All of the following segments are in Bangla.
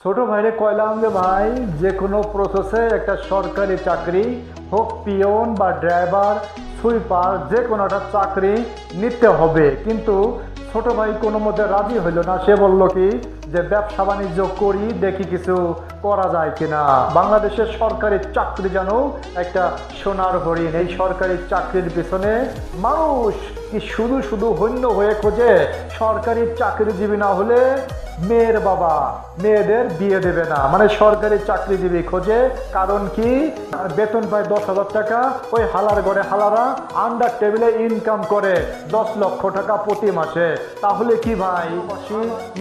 ছোট ভাইরে কইলাম যে ভাই যে কোনো প্রসেসে একটা সরকারি চাকরি হোক পিয়ন বা ড্রাইভার সুইপার যে কোনো একটা চাকরি নিতে হবে, কিন্তু ছোট ভাই কোনো মতে রাজি হইল না। সে বলল কি যে ব্যবসা বাণিজ্য করি, দেখি কিছু করা যায় কিনা। বাংলাদেশের সরকারি চাকরি যেন একটা সোনার হরিণ। এই সরকারি চাকরির পিছনে মানুষ কি শুধু শুধু হন্য হয়ে খোঁজে। সরকারি চাকরিজীবী না হলে মেয়ের বাবা মেয়েদের বিয়ে দেবে না, মানে সরকারি চাকরিজীবী খোঁজে। কারণ কি, বেতন পায় 10,000 টাকা। ওই হালার ঘরে হালারা আন্ডার টেবিলে ইনকাম করে 10 লক্ষ টাকা প্রতি মাসে। তাহলে কি ভাই,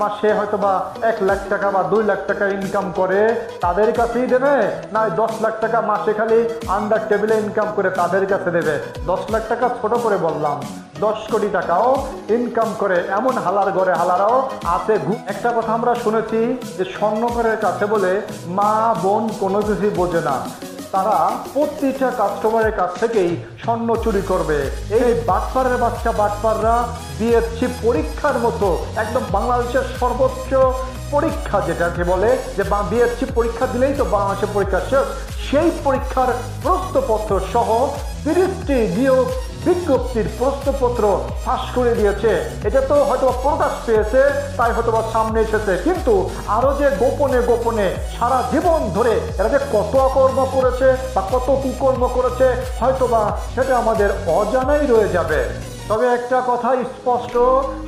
মাসে হয়তো বা 1 লাখ টাকা বা 2 লাখ টাকা ইনকাম করে, তাদের কাছেই দেবে? না 10 লাখ টাকা মাসে খালি আন্ডার টেবিলে ইনকাম করে তাদের কাছে দেবে? 10 লাখ টাকা ছোট করে বললাম, 10 কোটি টাকাও ইনকাম করে এমন হালার ঘরে হালারাও আছে। একটা কথা আমরা শুনেছি যে স্বর্ণকারের কাছে বলে মা বোন কোনো কিছুই বোঝে না, তারা প্রতিটা কাস্টমারের কাছ থেকেই স্বর্ণ চুরি করবে। এই বাটপারের বাচ্চা বাটপাররা বিএসসি পরীক্ষার মতো একদম বাংলাদেশের সর্বোচ্চ পরীক্ষা যেটাকে বলে যে বিএসসি পরীক্ষা দিলেই তো বাংলাদেশের পরীক্ষা শেষ, সেই পরীক্ষার প্রশ্নপত্র সহ 30টি নিয়োগ বিজ্ঞপ্তির প্রশ্নপত্র ফাঁস করে দিয়েছে। এটা তো হয়তো প্রকাশ পেয়েছে তাই হয়তো সামনে এসেছে, কিন্তু আরো যে গোপনে গোপনে সারা জীবন ধরে এরা যে কত অকর্ম করেছে বা কত কুকর্ম করেছে হয়তোবা সেটা আমাদের অজানাই রয়ে যাবে। তবে একটা কথা স্পষ্ট,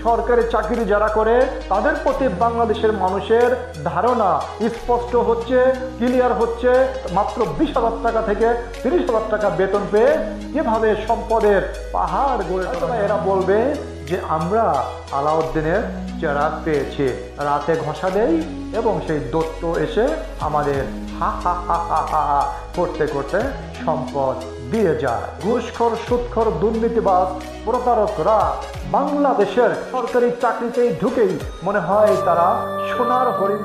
সরকারি চাকরি যারা করে তাদের প্রতি বাংলাদেশের মানুষের ধারণা স্পষ্ট হচ্ছে, ক্লিয়ার হচ্ছে। মাত্র 20,000 টাকা থেকে 30,000 টাকা বেতন পেয়ে কিভাবে সম্পদের পাহাড় গড়ে তোলা। এরা বলবে যে আমরা আলাউদ্দিনের চেরাগ পেয়েছি, রাতে ঘষা দেই এবং সেই দত্ত এসে আমাদের হা হা হা হা হা হা করতে করতে সম্পদ দিয়ে যায়। ঘুষখোর সুদখোর দুর্নীতিবাজ প্রতারকরা বাংলাদেশের সরকারি চাকরিতেই ঢুকেই মনে হয় তারা সোনার হরিণ